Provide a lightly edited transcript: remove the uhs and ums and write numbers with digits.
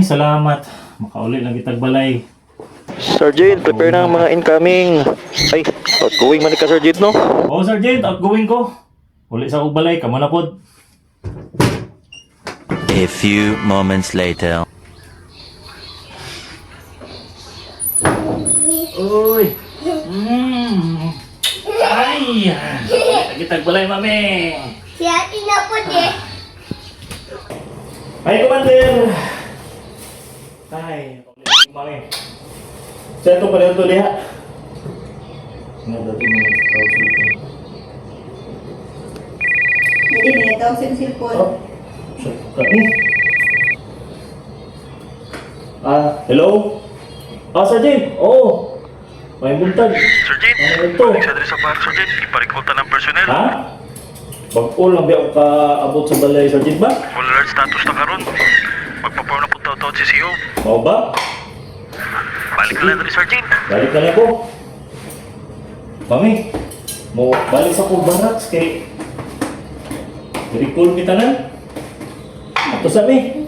Ay, salamat. Makauli lang kitag balay. Sergeant, prepare na ang mga incoming. Ay, outgoing man ka, Sergeant, no? Oo, Sergeant, outgoing ko. Uli sa akong balay, kamo na pod. A few moments later. Uy! Ay! Kitag balay, mami. Si ate na po din. Ay, Commander! Ay, mami. Sa ito pala ito diha. Ano dati mo tawag sa ito? Hindi may tawag sa cellphone. Oh, siya kami. Hello? Sergeant! Oo! May buntag. Sergeant, Ano ito? balik sa sa bar, Sergeant. Iparikruta ng personnel. Ha? Bag-all lang biya ka abot sa balay, Sergeant ba? Full alert status na karon. Magpapaw na po taon si CEO. Mau ba? Balik ka lang na Sergeant. Balik na lang ako. Mami, mau balik sa kong barracks kay recall kita na. Ato sabi.